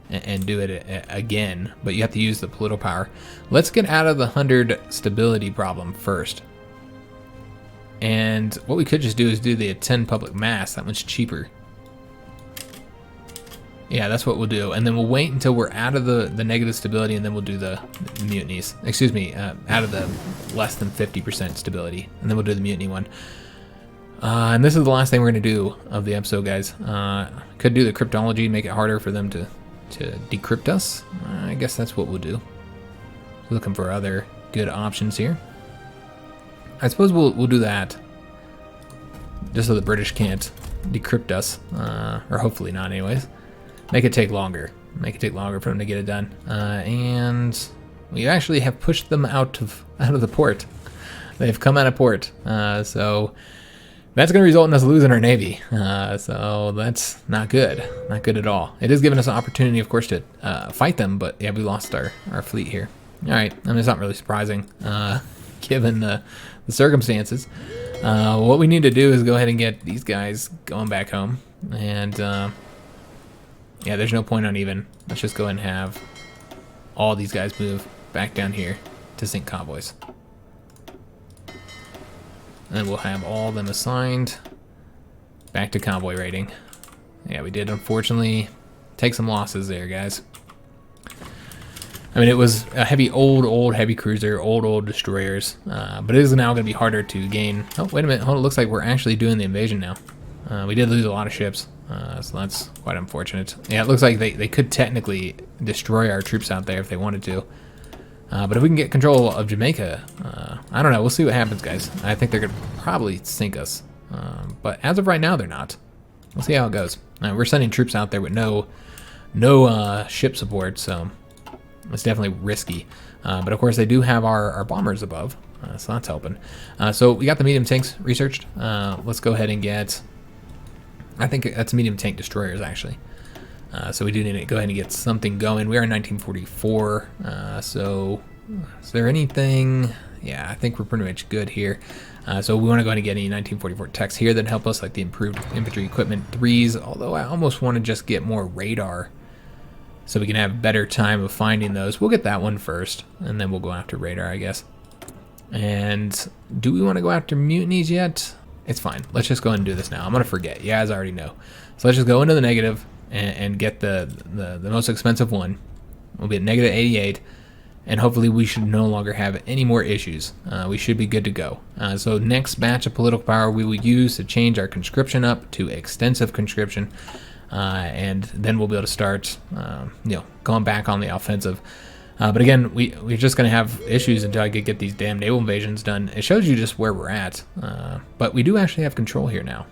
S1: and do it again, but you have to use the political power. Let's get out of the 100 stability problem first. And what we could just do is do the attend public mass. That much cheaper. Yeah, that's what we'll do. And then we'll wait until we're out of the negative stability, and then we'll do the mutinies. Excuse me, out of the less than 50% stability. And then we'll do the mutiny one. And this is the last thing we're going to do of the episode, guys. Could do the cryptology, make it harder for them to decrypt us. I guess that's what we'll do. Looking for other good options here. I suppose we'll do that. Just so the British can't decrypt us. Or hopefully not anyways. Make it take longer. Make it take longer for them to get it done. And we actually have pushed them out of the port. They've come out of port. So that's going to result in us losing our Navy. So that's not good. Not good at all. It is giving us an opportunity, of course, to fight them. But yeah, we lost our fleet here. All right. I mean, it's not really surprising given the circumstances. What we need to do is go ahead and get these guys going back home. And... yeah, there's no point on even. Let's just go ahead and have all these guys move back down here to sink convoys. And we'll have all of them assigned back to convoy rating. Yeah, we did unfortunately take some losses there, guys. I mean, it was a old heavy cruiser, old destroyers, but it is now going to be harder to gain. Oh, wait a minute. Hold on, it looks like we're actually doing the invasion now. We did lose a lot of ships. So that's quite unfortunate. Yeah, it looks like they could technically destroy our troops out there if they wanted to. But if we can get control of Jamaica, I don't know. We'll see what happens, guys. I think they're going to probably sink us. But as of right now, they're not. We'll see how it goes. We're sending troops out there with no ship support, so it's definitely risky. But of course, they do have our bombers above, so that's helping. So we got the medium tanks researched. Let's go ahead and get... I think that's medium tank destroyers, actually. So we do need to go ahead and get something going. We are in 1944. So is there anything? Yeah, I think we're pretty much good here. So we want to go ahead and get any 1944 techs here that help us, like the improved infantry equipment 3s. Although I almost want to just get more radar so we can have a better time of finding those. We'll get that one first, and then we'll go after radar, I guess. And do we want to go after mutinies yet? It's fine. Let's just go ahead and do this now. I'm going to forget. You guys already know. So let's just go into the negative and get the most expensive one. We'll be at negative 88. And hopefully we should no longer have any more issues. We should be good to go. So next batch of political power we will use to change our conscription up to extensive conscription. And then we'll be able to start going back on the offensive. But again, we're just going to have issues until I get these damn naval invasions done. It shows you just where we're at. But we do actually have control here now.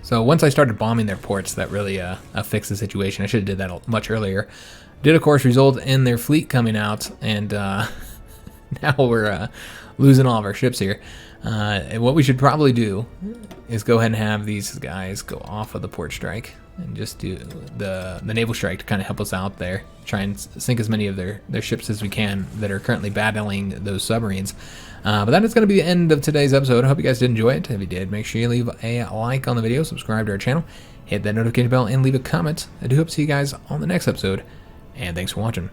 S1: So once I started bombing their ports, that really fixed the situation. I should have did that much earlier. Did, of course, result in their fleet coming out. And now we're losing all of our ships here. What we should probably do is go ahead and have these guys go off of the port strike and just do the naval strike to kind of help us out there. Try and sink as many of their ships as we can that are currently battling those submarines. But that is going to be the end of today's episode. I hope you guys did enjoy it. If you did, make sure you leave a like on the video, subscribe to our channel, hit that notification bell, and leave a comment. I do hope to see you guys on the next episode, and thanks for watching.